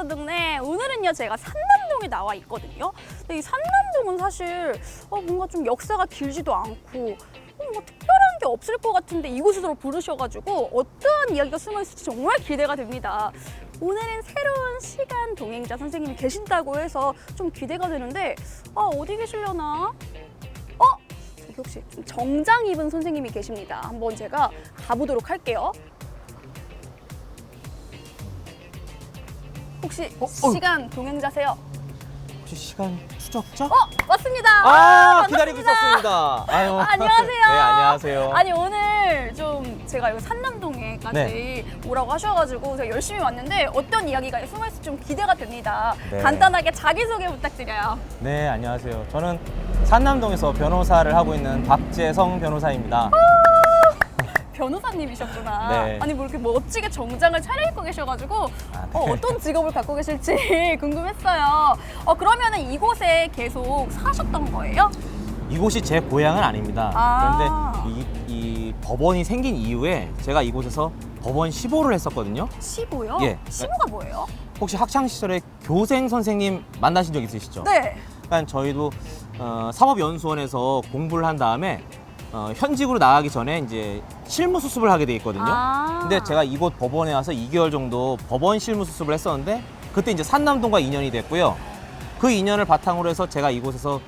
동네. 오늘은요 제가 산남동에 나와 있거든요. 근데 이 산남동은 사실 뭔가 좀 역사가 길지도 않고 뭐 특별한 게 없을 것 같은데 이곳으로 부르셔가지고 어떠한 이야기가 숨어있을지 정말 기대가 됩니다. 오늘은 새로운 시간 동행자 선생님이 계신다고 해서 좀 기대가 되는데 어디 계시려나? 저기 혹시 좀 정장 입은 선생님이 계십니다. 한번 제가 가보도록 할게요. 혹시 시간 동행자세요? 혹시 시간 추적자? 맞습니다. 기다리고 있었습니다. 아유. 안녕하세요. 네, 안녕하세요. 아니 오늘 좀 제가 여기 산남동에까지 오라고 하셔가지고 제가 열심히 왔는데 어떤 이야기가 숨어있을지 좀 기대가 됩니다. 네. 간단하게 자기소개 부탁드려요. 네, 안녕하세요. 저는 산남동에서 변호사를 하고 있는 박재성 변호사입니다. 변호사님이셨구나. 네. 아니 뭐 이렇게 멋지게 정장을 차려입고 계셔가지고 네. 어떤 직업을 갖고 계실지 궁금했어요. 그러면은 이곳에 계속 사셨던 거예요? 이곳이 제 고향은 아닙니다. 그런데 이 법원이 생긴 이후에 제가 이곳에서 법원 시보를 했었거든요. 시보요? 예. 시보가 뭐예요? 혹시 학창시절에 교생 선생님 만나신 적 있으시죠? 네. 그러니까 저희도 사법연수원에서 공부를 한 다음에 현직으로 나가기 전에 이제 실무 수습을 하게 돼 있거든요. 근데 제가 이곳 법원에 와서 2개월 정도 법원 실무 수습을 했었는데 그때 이제 산남동과 인연이 됐고요. 그 인연을 바탕으로 해서 제가 이곳에서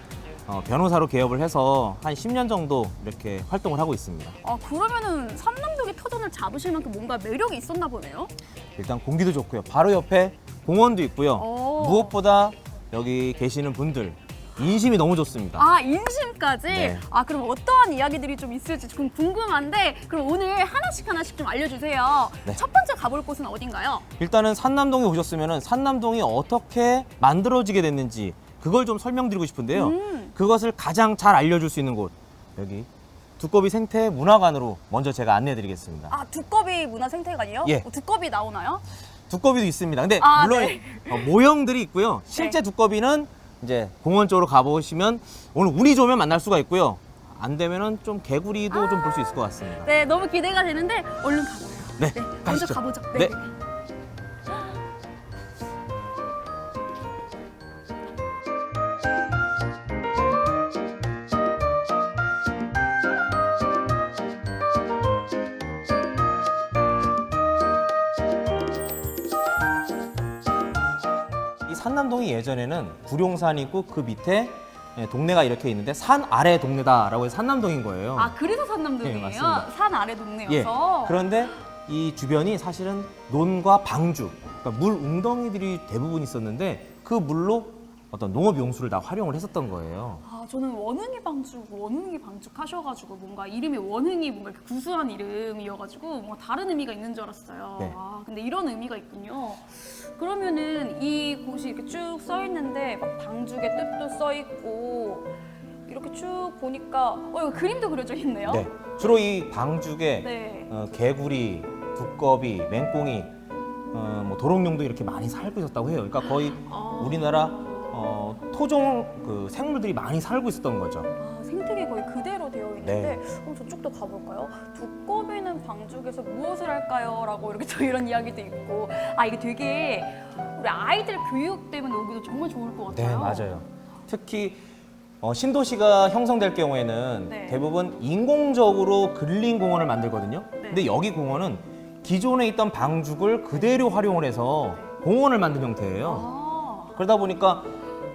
변호사로 개업을 해서 한 10년 정도 이렇게 활동을 하고 있습니다. 그러면은 산남동의 터전을 잡으실 만큼 뭔가 매력이 있었나 보네요? 일단 공기도 좋고요. 바로 옆에 공원도 있고요. 무엇보다 여기 계시는 분들 인심이 너무 좋습니다. 인심까지? 네. 그럼 어떠한 이야기들이 좀 있을지 좀 궁금한데 그럼 오늘 하나씩 좀 알려주세요. 네. 첫 번째 가볼 곳은 어딘가요? 일단은 산남동에 오셨으면 산남동이 어떻게 만들어지게 됐는지 그걸 좀 설명드리고 싶은데요. 그것을 가장 잘 알려줄 수 있는 곳 여기 두꺼비 생태 문화관으로 먼저 제가 안내해드리겠습니다. 두꺼비 문화생태관이요? 예. 두꺼비 나오나요? 두꺼비도 있습니다. 근데 물론 네. 모형들이 있고요. 실제 두꺼비는 이제 공원 쪽으로 가보시면 오늘 운이 좋으면 만날 수가 있고요. 안 되면은 좀 개구리도 좀 볼 수 있을 것 같습니다. 네, 너무 기대가 되는데 얼른 가봐요. 네, 먼저 가시죠. 가보죠. 네. 이 산남동이 예전에는 구룡산이 있고 그 밑에 동네가 이렇게 있는데 산 아래 동네다라고 해서 산남동인 거예요. 그래서 산남동이에요? 네, 맞습니다. 산 아래 동네여서? 예. 그런데 이 주변이 사실은 논과 방주, 그러니까 물 웅덩이들이 대부분 있었는데 그 물로 어떤 농업 용수를 다 활용을 했었던 거예요. 저는 원흥이 방죽 하셔가지고 뭔가 이름이 원흥이 뭔가 이렇게 구수한 이름이어가지고 뭔가 다른 의미가 있는 줄 알았어요. 네. 근데 이런 의미가 있군요. 그러면은 이 곳이 이렇게 쭉 써 있는데 막 방죽의 뜻도 써 있고 이렇게 쭉 보니까 이거 그림도 그려져 있네요. 네. 주로 이 방죽에 네. 개구리, 두꺼비, 맹꽁이, 뭐 도롱뇽도 이렇게 많이 살고 있었다고 해요. 그러니까 거의 우리나라 토종 그 생물들이 많이 살고 있었던 거죠. 생태계 거의 그대로 되어 있는데 네. 그럼 저쪽도 가볼까요? 두꺼비는 방죽에서 무엇을 할까요? 라고 이렇게 또 이런 이야기도 있고 이게 되게 우리 아이들 교육 때문에 오기도 정말 좋을 것 네, 같아요. 맞아요. 특히 신도시가 형성될 경우에는 네. 대부분 인공적으로 근린 공원을 만들거든요. 근데 여기 공원은 기존에 있던 방죽을 그대로 활용을 해서 공원을 만든 형태예요. 그러다 보니까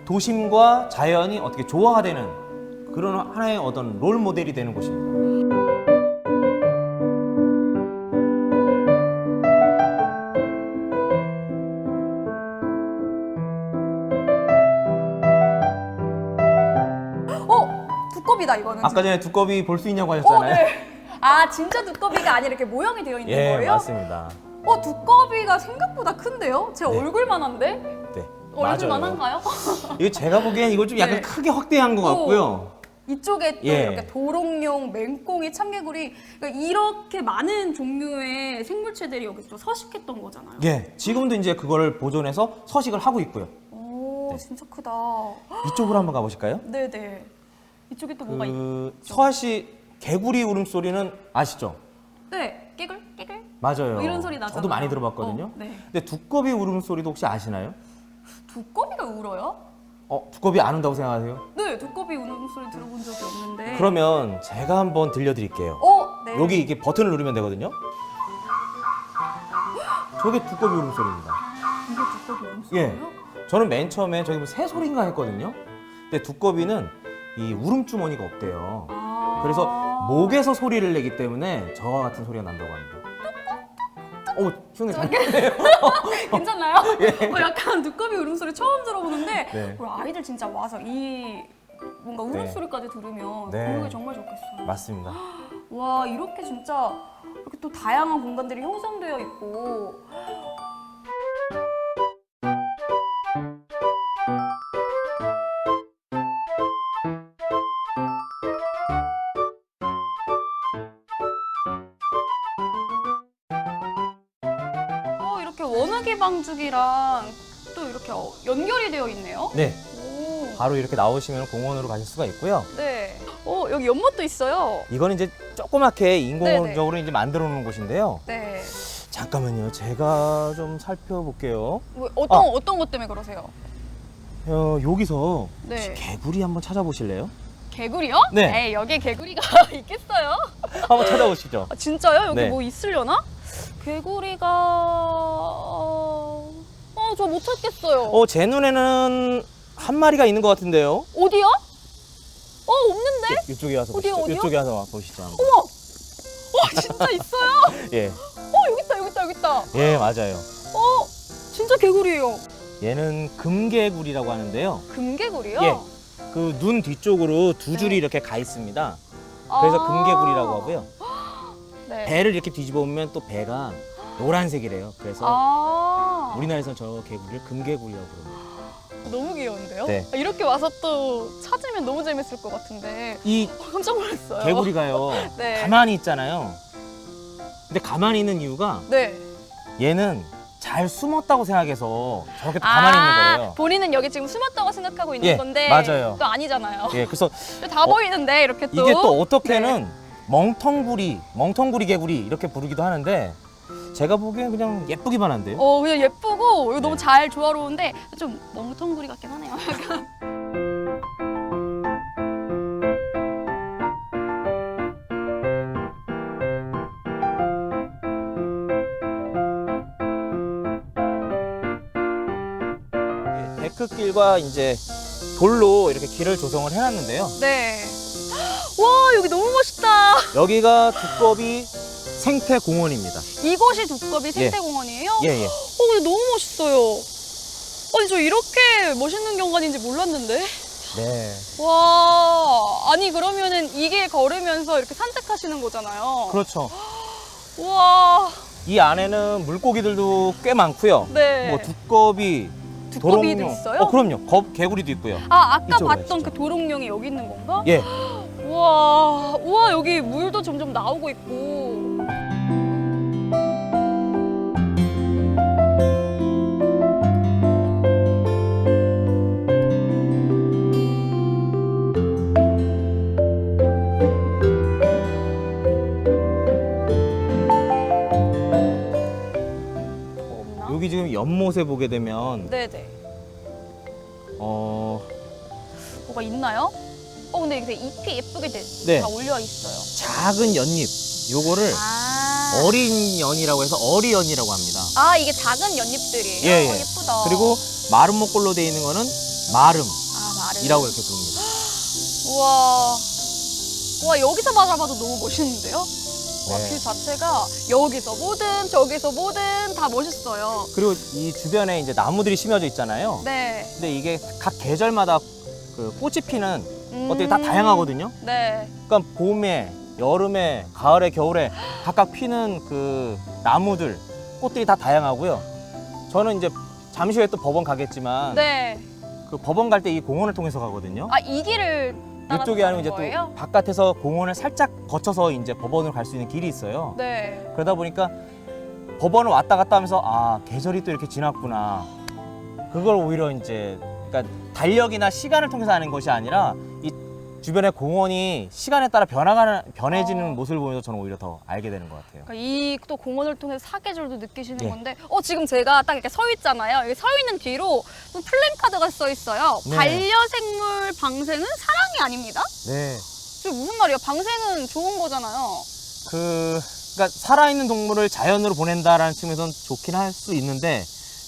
도심과 자연이 어떻게 조화가 되는 그런 하나의 어떤 롤 모델이 되는 곳입니다. 두꺼비다 이거는. 아까 전에 두꺼비 볼 수 있냐고 하셨잖아요. 네. 진짜 두꺼비가 아니라 이렇게 모형이 되어 있는 예, 거예요? 맞습니다. 두꺼비가 생각보다 큰데요? 제 네. 얼굴만한데? 네, 얼굴만한가요? 이거 제가 보기엔 이거 좀 약간 네. 크게 확대한 것 같고요. 이쪽에 또 예. 이렇게 도롱뇽, 맹꽁이, 참개구리 그러니까 이렇게 많은 종류의 생물체들이 여기서 또 서식했던 거잖아요. 예, 지금도 이제 그걸 보존해서 서식을 하고 있고요. 오, 진짜 크다. 이쪽으로 한번 가보실까요? 네네. 이쪽에 또 뭐가 있죠? 서아 씨 개구리 울음소리는 아시죠? 네, 깨글 깨글. 맞아요. 뭐 이런 소리 나잖아요. 저도 많이 들어봤거든요. 네. 근데 두꺼비 울음소리도 혹시 아시나요? 두꺼비가 울어요? 두꺼비 안 운다고 생각하세요? 네, 두꺼비 우는 소리 들어본 적이 없는데. 그러면 제가 한번 들려드릴게요. 네. 여기 이게 버튼을 누르면 되거든요. 저게 두꺼비 울음소리입니다. 이게 두꺼비 울음소리예요? 예. 저는 맨 처음에 저기 뭐 새 소리인가 했거든요. 근데 두꺼비는 이 울음주머니가 없대요. 그래서 목에서 소리를 내기 때문에 저와 같은 소리가 난다고 합니다. 형님 잘하네요. 괜찮나요? 약간 두꺼비 울음소리 처음 들어보는데 네. 우리 아이들 진짜 와서 이 뭔가 울음소리까지 들으면 네. 보기 정말 좋겠어요. 맞습니다. 와, 이렇게 진짜 이렇게 또 다양한 공간들이 형성되어 있고 이렇게 원화기 방죽이랑 또 이렇게 연결이 되어 있네요. 네. 오. 바로 이렇게 나오시면 공원으로 가실 수가 있고요. 네. 여기 연못도 있어요. 이거는 이제 조그맣게 인공적으로 이제 만들어 놓은 곳인데요. 네. 잠깐만요. 제가 좀 살펴볼게요. 뭐 어떤 것 때문에 그러세요? 여기서 네. 혹시 개구리 한번 찾아보실래요? 개구리요? 네. 에이, 여기에 개구리가 있겠어요? 한번 찾아보시죠. 아, 진짜요? 여기 네. 뭐 있으려나? 개구리가 저 못 찾겠어요. 제 눈에는 한 마리가 있는 것 같은데요. 어디요? 없는데? 이쪽에 와서 어디요, 보시죠. 어디요? 이쪽에 와서 보시죠. 한번. 어머! 진짜 있어요? 예, 여기 있다. 예, 맞아요. 진짜 개구리예요. 얘는 금개구리라고 하는데요. 금개구리요? 예. 그 눈 뒤쪽으로 두 줄이 네. 이렇게 가 있습니다. 그래서 금개구리라고 하고요. 네. 배를 이렇게 뒤집어 보면 또 배가 노란색이래요. 그래서 우리나라에서는 저 개구리를 금개구리라고 부릅니다. 너무 귀여운데요? 네. 이렇게 와서 또 찾으면 너무 재밌을 것 같은데 이 깜짝 놀랐어요. 개구리가요. 네. 가만히 있잖아요. 근데 가만히 있는 이유가 네. 얘는 잘 숨었다고 생각해서 저렇게 또 가만히 있는 거예요. 본인은 여기 지금 숨었다고 생각하고 있는 예, 건데 맞아요. 또 아니잖아요. 예, 그래서 다 보이는데 이렇게 또 이게 또 어떻게는 네. 멍텅구리 개구리 이렇게 부르기도 하는데 제가 보기엔 그냥 예쁘기만 한데요. 그냥 예쁘고 이거 너무 네. 잘 조화로운데 좀 멍텅구리 같긴 하네요. 약간. 데크길과 이제 돌로 이렇게 길을 조성을 해놨는데요. 네. 와, 여기 너무 멋있다. 여기가 두꺼비 생태공원입니다. 이곳이 두꺼비 생태공원이에요? 예. 근데 너무 멋있어요. 아니, 저 이렇게 멋있는 경관인지 몰랐는데. 네. 와, 아니 그러면은 이 길 걸으면서 이렇게 산책하시는 거잖아요. 그렇죠. 와, 이 안에는 물고기들도 꽤 많고요. 네. 뭐 두꺼비, 두꺼비도 도롱뇽. 있어요? 그럼요. 개구리도 있고요. 아까 이쪽으로 봤던 가시죠. 그 도롱뇽이 여기 있는 건가? 예. 우와, 여기 물도 점점 나오고 있고. 없나? 여기 지금 연못에 보게 되면 네네. 뭐가 있나요? 근데 되게 잎이 예쁘게 네. 다 올려 있어요. 작은 연잎. 요거를 어린 연이라고 해서 어리연이라고 합니다. 이게 작은 연잎들이에요? 예. 예쁘다. 그리고 마름 목골로 되어 있는 거는 마름이라고 마름. 이렇게 부릅니다. 우와, 여기서 바라봐도 너무 멋있는데요? 와, 네. 뷰 자체가 여기서 보든 저기서 보든 다 멋있어요. 그리고 이 주변에 이제 나무들이 심어져 있잖아요. 네. 근데 이게 각 계절마다 그 꽃이 피는 것들이 다 다양하거든요. 네. 그러니까 봄에, 여름에, 가을에, 겨울에 각각 피는 그 나무들, 꽃들이 다 다양하고요. 저는 이제 잠시 후에 또 법원 가겠지만 네. 그 법원 갈 때 이 공원을 통해서 가거든요. 이 길을 따라서 이쪽이 아니고 이제 가는 거예요? 또 바깥에서 공원을 살짝 거쳐서 이제 법원을 갈 수 있는 길이 있어요. 네. 그러다 보니까 법원을 왔다 갔다 하면서 계절이 또 이렇게 지났구나. 그걸 오히려 이제 그러니까 달력이나 시간을 통해서 하는 것이 아니라 이 주변의 공원이 시간에 따라 변해지는 모습을 보면서 저는 오히려 더 알게 되는 것 같아요. 그러니까 이 또 공원을 통해서 사계절도 느끼시는 예. 건데, 지금 제가 딱 이렇게 서 있잖아요. 여기 서 있는 뒤로 또 플랜카드가 써 있어요. 네. 반려생물 방생은 사랑이 아닙니다. 네. 이게 무슨 말이야? 방생은 좋은 거잖아요. 그러니까 살아있는 동물을 자연으로 보낸다라는 측면에서는 좋긴 할 수 있는데,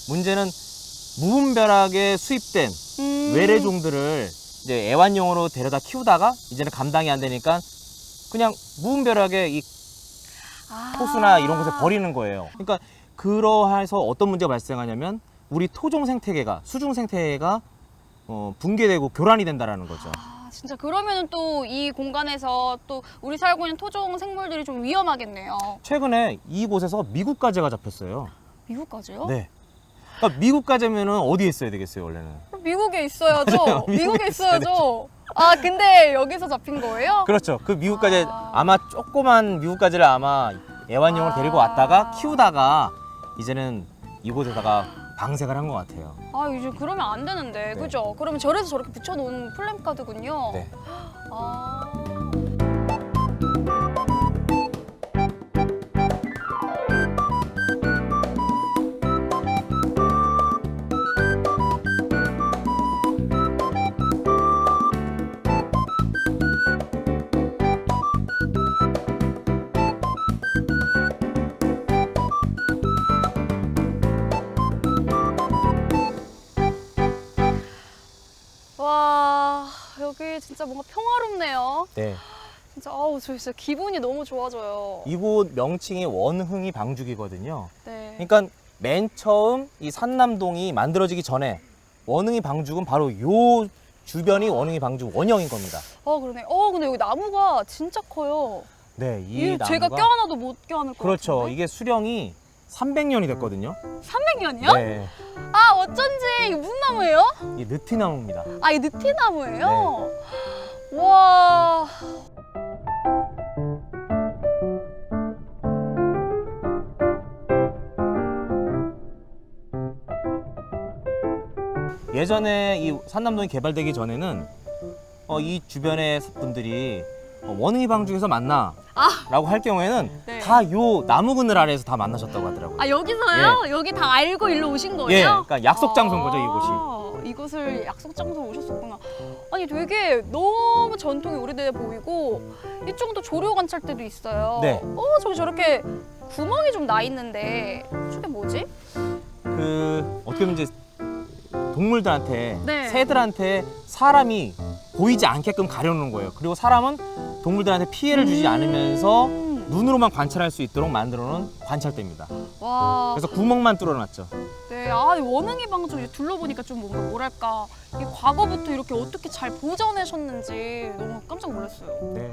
문제는 무분별하게 수입된 외래종들을 이제 애완용으로 데려다 키우다가 이제는 감당이 안 되니까 그냥 무분별하게 이 호수나 이런 곳에 버리는 거예요. 그러니까 그러해서 어떤 문제가 발생하냐면 우리 토종 생태계가, 수중 생태계가 붕괴되고 교란이 된다라는 거죠. 진짜 그러면은 또 이 공간에서 또 우리 살고 있는 토종 생물들이 좀 위험하겠네요. 최근에 이곳에서 미국 가재가 잡혔어요. 미국까지요? 네. 그러니까 미국 가재면은 어디에 있어야 되겠어요, 원래는? 미국에 있어야죠. 맞아요. 미국에 있어야죠. 아, 근데 여기서 잡힌 거예요? 그렇죠. 그 미국 가재 아마 조그만 미국 가재를 아마 애완용으로 데리고 왔다가 키우다가 이제는 이곳에다가 방생을 한 것 같아요. 아, 이제 그러면 안 되는데, 네. 그죠? 그러면 절에서 저렇게 붙여놓은 플랜카드군요. 네. 아. 와, 여기 진짜 뭔가 평화롭네요. 네. 진짜, 저 진짜 기분이 너무 좋아져요. 이곳 명칭이 원흥이 방죽이거든요. 네. 그러니까 맨 처음 이 산남동이 만들어지기 전에 원흥이 방죽은 바로 요 주변이 원흥이 방죽 원형인 겁니다. 그러네. 근데 여기 나무가 진짜 커요. 네, 이 이 나무가 제가 껴안아도 못 껴안을 것 그렇죠. 같은데. 이게 수령이 300년이 됐거든요. 300년이요? 네, 아, 어쩐지. 이게 무슨 나무예요? 이 느티나무입니다. 아, 이 느티나무예요? 와. 예전에 이 산남동이 개발되기 전에는 이 주변의 분들이 원흥이 방죽에서 만나 라고 할 경우에는 네. 다 요 나무 그늘 아래에서 다 만나셨다고 하더라고요. 아, 여기서요? 여기 다 알고 일로 오신 거예요? 예, 그러니까 약속 장소인 거죠, 이곳이. 이곳을 약속 장소로 오셨었구나. 아니, 되게 너무 전통이 오래돼 보이고 이쪽도 조류 관찰대도 있어요. 네. 저기 저렇게 구멍이 좀 나 있는데 저게 뭐지? 어떻게 보면 이제 동물들한테, 네. 새들한테 사람이 보이지 않게끔 가려놓는 거예요. 그리고 사람은 동물들한테 피해를 주지 않으면서 눈으로만 관찰할 수 있도록 만들어놓은 관찰대입니다. 와. 그래서 구멍만 뚫어놨죠. 네, 이 원흥이 방송 이제 둘러보니까 좀 뭔가 뭐랄까, 이 과거부터 이렇게 어떻게 잘 보존하셨는지 너무 깜짝 놀랐어요. 네.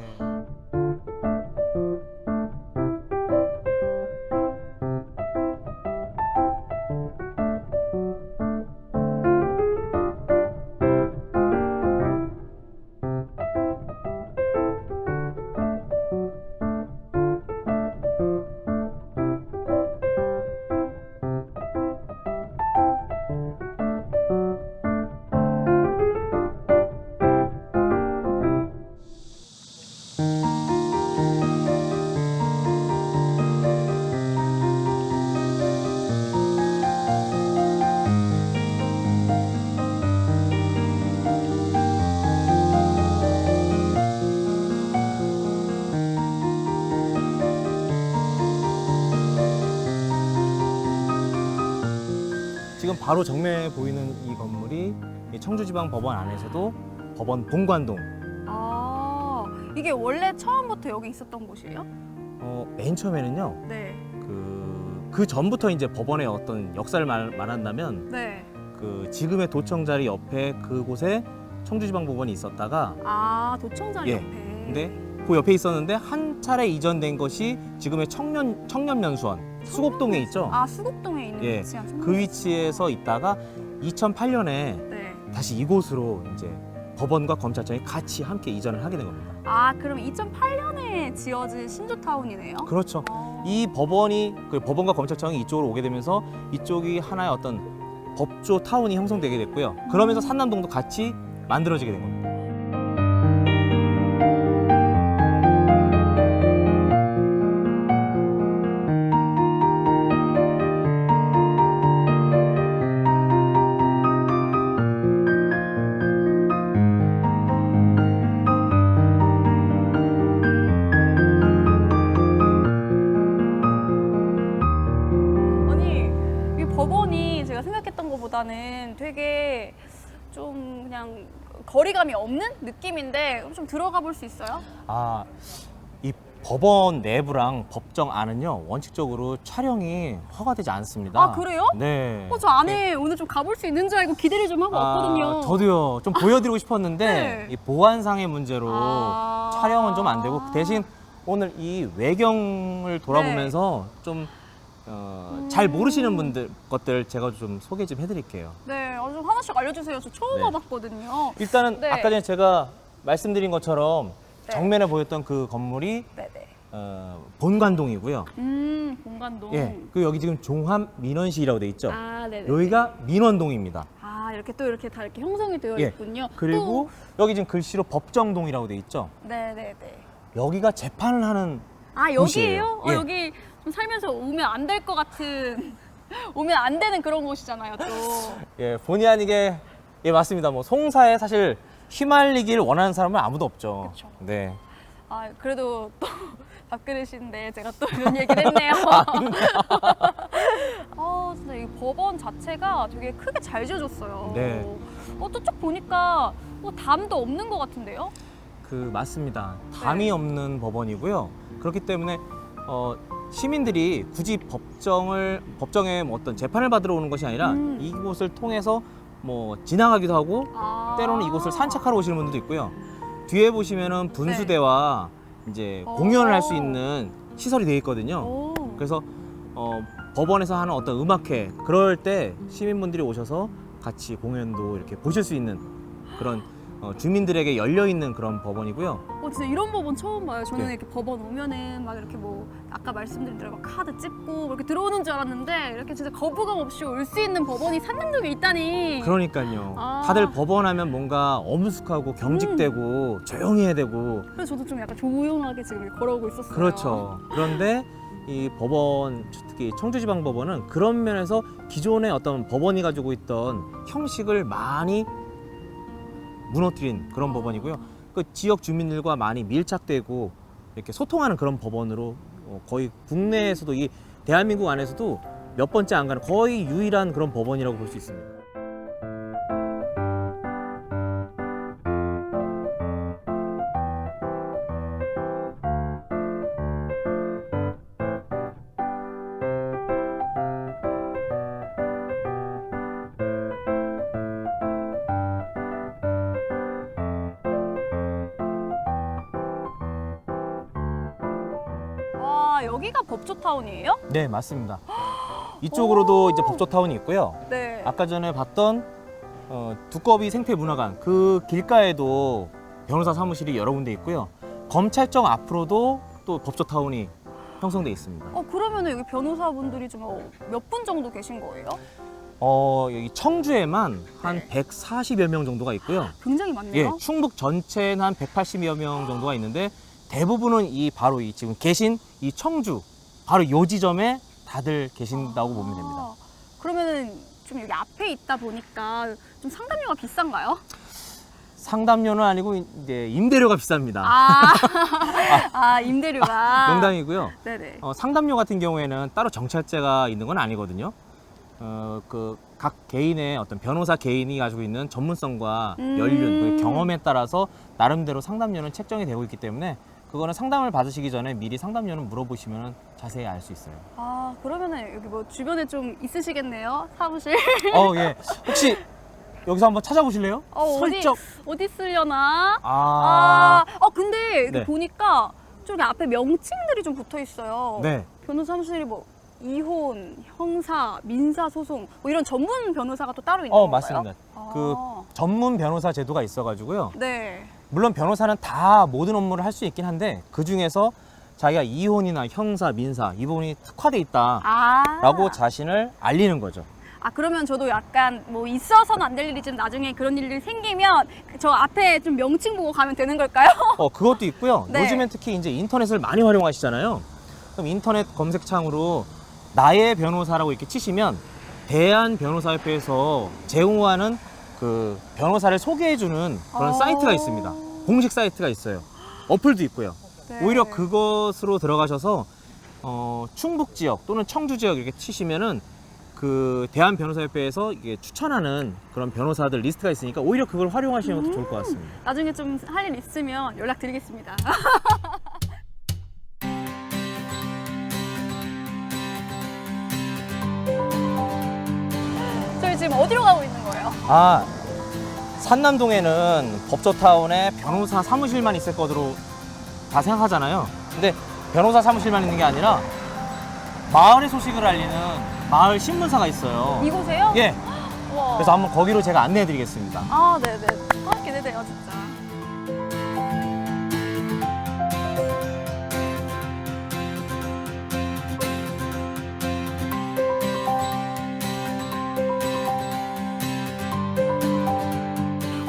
지금 바로 정면에 보이는 이 건물이 이 청주지방법원 안에서도 법원 본관동. 이게 원래 처음부터 여기 있었던 곳이에요? 맨 처음에는요. 네. 그 전부터 이제 법원의 어떤 역사를 말한다면 네. 그 지금의 도청 자리 옆에 그곳에 청주지방법원이 있었다가 도청자리 예. 옆에. 근데 그 옆에 있었는데 한 차례 이전된 것이 지금의 청년면수원 수곡동에 있죠. 수곡동에 있는 예. 위치한 그 위치에서 있다가 2008년에 네. 다시 이곳으로 이제 법원과 검찰청이 같이 함께 이전을 하게 된 겁니다. 그럼 2008년에 지어진 신조타운이네요? 그렇죠. 이 법원과 검찰청이 이쪽으로 오게 되면서 이쪽이 하나의 어떤 법조 타운이 형성되게 됐고요. 그러면서 산남동도 같이 만들어지게 된 겁니다. 느낌보다는 되게 좀 그냥 거리감이 없는 느낌인데 좀 들어가 볼 수 있어요? 아, 이 법원 내부랑 법정 안은요 원칙적으로 촬영이 허가되지 않습니다. 아, 그래요? 네. 저 안에 오늘 좀 가볼 수 있는 줄 알고 기대를 좀 하고 왔거든요. 저도요. 좀 보여드리고 싶었는데 네. 이 보안상의 문제로 촬영은 좀 안 되고 대신 오늘 이 외경을 돌아보면서 좀 잘 모르시는 분들 것들 제가 좀 소개 좀 해드릴게요. 네, 좀 하나씩 알려주세요. 저 처음 네. 와봤거든요. 일단은 네. 아까 전에 제가 말씀드린 것처럼 네. 정면에 보였던 그 건물이 네네. 본관동이고요. 본관동. 예, 그 여기 지금 종합 민원실이라고 돼 있죠. 아, 네네. 여기가 민원동입니다. 아, 이렇게 또 이렇게 다 이렇게 형성이 되어 예. 있군요. 그리고 여기 지금 글씨로 법정동이라고 돼 있죠. 네네네. 여기가 재판을 하는 아, 곳이에요. 여기예요? 예. 여기 좀 살면서 오면 안 될 것 같은 오면 안 되는 그런 곳이잖아요, 또. 예, 본의 아니게 예, 맞습니다. 뭐 송사에 사실 휘말리길 원하는 사람은 아무도 없죠. 그쵸. 네. 아, 그래도 또 밥그릇인데 제가 또 이런 얘기를 했네요. 진짜 이 법원 자체가 되게 크게 잘 지어졌어요. 네. 또 쭉 보니까 뭐 담도 없는 것 같은데요? 그 맞습니다. 담이 네. 없는 법원이고요. 그렇기 때문에 시민들이 굳이 법정에 뭐 어떤 재판을 받으러 오는 것이 아니라 이곳을 통해서 뭐 지나가기도 하고 때로는 이곳을 산책하러 오시는 분들도 있고요. 뒤에 보시면은 분수대와 이제 공연을 할 수 있는 시설이 되어 있거든요. 오. 그래서 법원에서 하는 어떤 음악회 그럴 때 시민분들이 오셔서 같이 공연도 이렇게 보실 수 있는 그런 주민들에게 열려 있는 그런 법원이고요. 진짜 이런 법원 처음 봐요. 저는 네. 이렇게 법원 오면은 막 이렇게 뭐 아까 말씀드린 대로 막 카드 찍고 이렇게 들어오는 줄 알았는데 이렇게 진짜 거부감 없이 올 수 있는 법원이 산남동에 있다니. 그러니까요. 아. 다들 법원 하면 뭔가 엄숙하고 경직되고 조용히 해야 되고 그래서 저도 좀 약간 조용하게 지금 이렇게 걸어오고 있었어요. 그렇죠. 그런데 이 법원, 특히 청주지방법원은 그런 면에서 기존의 어떤 법원이 가지고 있던 형식을 많이 무너뜨린 그런 법원이고요. 그 지역 주민들과 많이 밀착되고 이렇게 소통하는 그런 법원으로 거의 국내에서도 이 대한민국 안에서도 몇 번째 안 가는 거의 유일한 그런 법원이라고 볼 수 있습니다. 여기가 법조타운이에요? 네, 맞습니다. 이쪽으로도 이제 법조타운이 있고요. 네. 아까 전에 봤던 두꺼비 생태문화관 그 길가에도 변호사 사무실이 여러 군데 있고요. 검찰청 앞으로도 또 법조타운이 형성돼 있습니다. 그러면 여기 변호사분들이 좀 몇 분 정도 계신 거예요? 여기 청주에만 한 네. 140여 명 정도가 있고요. 굉장히 예, 많네요. 충북 전체는 한 180여 명 정도가 있는데 대부분은 바로 지금 계신 이 청주 바로 요 지점에 다들 계신다고 보면 됩니다. 그러면은 좀 여기 앞에 있다 보니까 좀 상담료가 비싼가요? 상담료는 아니고 이제 임대료가 비쌉니다. 임대료가. 농담이고요. 네네. 상담료 같은 경우에는 따로 정찰제가 있는 건 아니거든요. 그 각 개인의 어떤 변호사 개인이 가지고 있는 전문성과 연륜, 그 경험에 따라서 나름대로 상담료는 책정이 되고 있기 때문에 그거는 상담을 받으시기 전에 미리 상담료는 물어보시면 자세히 알 수 있어요. 그러면은 여기 뭐 주변에 좀 있으시겠네요, 사무실. 예. 혹시 여기서 한번 찾아보실래요? 슬쩍. 어디 쓰려나? 근데 여기 네. 보니까 저기 앞에 명칭들이 좀 붙어 있어요. 네. 변호사 사무실이 뭐 이혼, 형사, 민사 소송 뭐 이런 전문 변호사가 또 따로 있는 건가요? 맞습니다. 그 전문 변호사 제도가 있어가지고요. 네. 물론 변호사는 다 모든 업무를 할 수 있긴 한데 그 중에서 자기가 이혼이나 형사, 민사 이 부분이 특화돼 있다라고 자신을 알리는 거죠. 그러면 저도 약간 뭐 있어서는 안 될 일이지만 나중에 그런 일이 생기면 저 앞에 좀 명칭 보고 가면 되는 걸까요? 그것도 있고요. 네. 요즘엔 특히 이제 인터넷을 많이 활용하시잖아요. 그럼 인터넷 검색창으로 나의 변호사라고 이렇게 치시면 대한변호사협회에서 제공하는 그 변호사를 소개해주는 그런 사이트가 있습니다. 공식 사이트가 있어요. 어플도 있고요. 네. 오히려 그것으로 들어가셔서 충북 지역 또는 청주 지역 이렇게 치시면은 그 대한변호사협회에서 이게 추천하는 그런 변호사들 리스트가 있으니까 오히려 그걸 활용하시는 것도 좋을 것 같습니다. 나중에 좀 할 일 있으면 연락드리겠습니다. 저희 지금 어디로 가고 있는 거예요? 아, 산남동에는 법조타운에 변호사 사무실만 있을 것으로 다 생각하잖아요. 근데 변호사 사무실만 있는 게 아니라 마을의 소식을 알리는 마을 신문사가 있어요. 이곳에요? 예. 우와. 그래서 한번 거기로 제가 안내해 드리겠습니다. 아, 네네. 기대돼요, 진짜.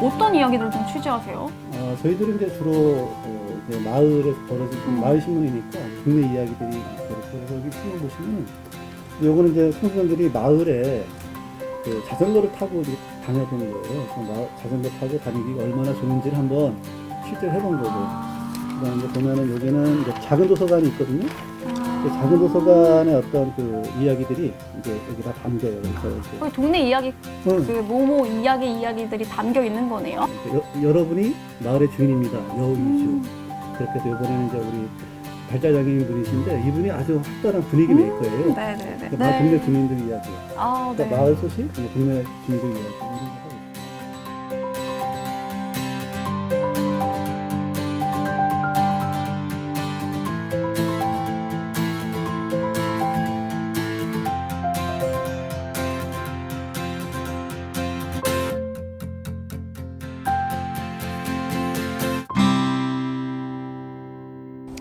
어떤 이야기들을 좀 취재하세요? 저희들은 이제 주로 이제 마을에서 벌어진 마을 신문이니까 국내 이야기들이 있어요. 그래서 여기 신문 보시면 요거는 이제 청소년들이 마을에 그 자전거를 타고 이제 다녀보는 거예요. 그래서 자전거 타고 다니기가 얼마나 좋은지를 한번 실제로 해본 거고. 그다음에 이제 보면은 여기는 이제 작은 도서관이 있거든요. 그 작은 도서관의 어떤 그 이야기들이 이제 여기 다 담겨요. 그래서 이렇게 거기 동네 이야기, 그 모모 이야기들이 담겨 있는 거네요. 여러분이 마을의 주인입니다. 여우이주. 그렇게 해서 이번에는 이제 우리 발달장애인 분이신데 이분이 아주 특별한 분위기 메이커예요. 네네네. 그 마을 동네 주민들 이야기. 아, 네. 그러니까 마을 소식, 동네 주민들 이야기 이런 거 하고 있어요.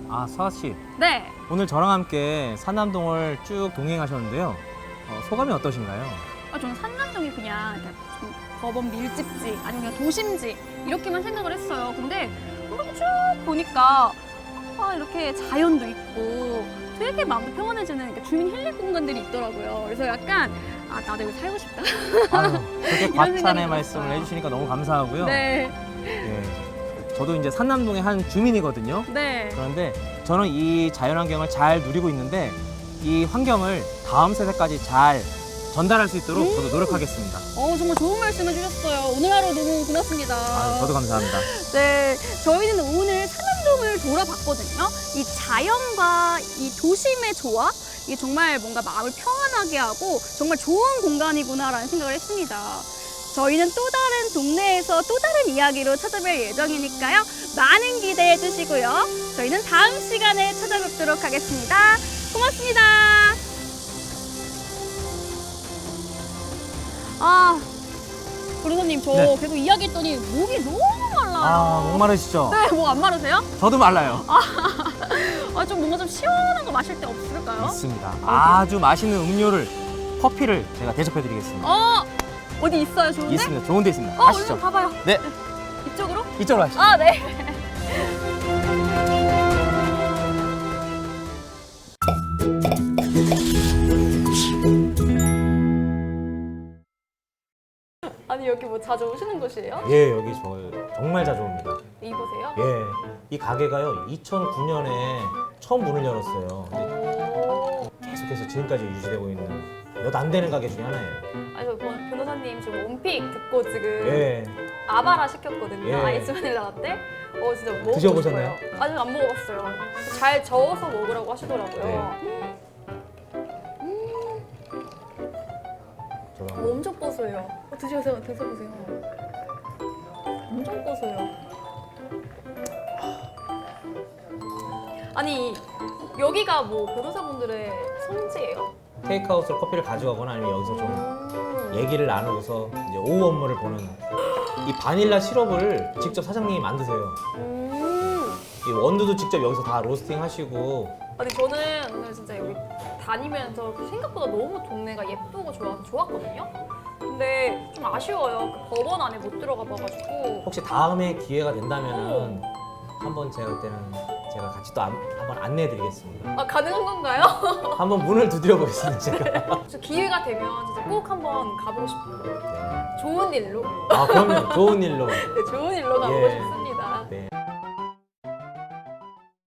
아, 서아 씨. 네. 오늘 저랑 함께 산남동을 쭉 동행하셨는데요. 소감이 어떠신가요? 저는 산남동이 그냥 좀 법원 밀집지 아니면 그냥 도심지 이렇게만 생각을 했어요. 근데 이렇게 쭉 보니까 이렇게 자연도 있고 되게 마음도 평안해지는 이렇게 주민 힐링 공간들이 있더라고요. 그래서 약간 나도 여기 살고 싶다. 아유, 그렇게 이런 과찬의 생각이 말씀을 들었어요. 해주시니까 너무 감사하고요. 네. 예. 저도 이제 산남동의 한 주민이거든요. 네. 그런데 저는 이 자연환경을 잘 누리고 있는데 이 환경을 다음 세대까지 잘 전달할 수 있도록 저도 노력하겠습니다. 정말 좋은 말씀 해주셨어요. 오늘 하루 너무 고맙습니다. 아유, 저도 감사합니다. 네, 저희는 오늘 산남동을 돌아봤거든요. 이 자연과 이 도심의 조화, 이게 정말 뭔가 마음을 평안하게 하고 정말 좋은 공간이구나라는 생각을 했습니다. 저희는 또 다른 동네에서 또 다른 이야기로 찾아뵐 예정이니까요. 많은 기대해 주시고요. 저희는 다음 시간에 찾아뵙도록 하겠습니다. 고맙습니다. 변호사님, 저 네. 계속 이야기했더니 목이 너무 말라요. 목마르시죠? 네, 목 안 마르세요? 저도 말라요. 좀 뭔가 좀 시원한 거 마실 데 없을까요? 있습니다. 아주 맛있는 음료를, 커피를 제가 대접해드리겠습니다. 어디 있어요, 좋은데? 있습니다. 좋은 데 있습니다. 얼른 가시죠. 가봐요. 네, 이쪽으로? 이쪽으로 가시죠. 네. 아니, 여기 뭐 자주 오시는 곳이에요? 예, 여기 저 정말 자주 옵니다. 이곳에요? 예, 이 가게가요 2009년에 처음 문을 열었어요. 근데 계속해서 지금까지 유지되고 있는 몇 안 되는 가게 중에 하나예요. 아니, 저 변호사님 지금 원픽 듣고 지금 예, 아바라 시켰거든요. 예. 아이스 바닐라 라떼. 진짜 먹어보고 드셔보셨나요? 싶어요. 아직 안 먹어봤어요. 잘 저어서 먹으라고 하시더라고요. 제가 엄청 고소해요. 드셔보세요. 엄청 고소해요. 아니, 여기가 뭐 변호사분들의 성지예요? 테이크아웃으로 커피를 가져가거나 아니면 여기서 좀 얘기를 나누고서 이제 오후 업무를 보는 이 바닐라 시럽을 직접 사장님이 만드세요. 이 원두도 직접 여기서 다 로스팅 하시고. 아니, 저는 오늘 진짜 여기 다니면서 생각보다 너무 동네가 예쁘고 좋아서 좋았거든요. 근데 좀 아쉬워요. 그 법원 안에 못 들어가 봐가지고. 혹시 다음에 기회가 된다면은 한번 제가 그때는 제가 같이 또 한번 안내해드리겠습니다. 가능한 건가요? 한번 문을 두드려 보겠습니다. 제가. 저 기회가 되면 진짜 꼭 한번 가보고 싶어요. 네. 좋은 일로. 그럼요. 좋은 일로. 네, 좋은 일로 가보고 예. 싶습니다.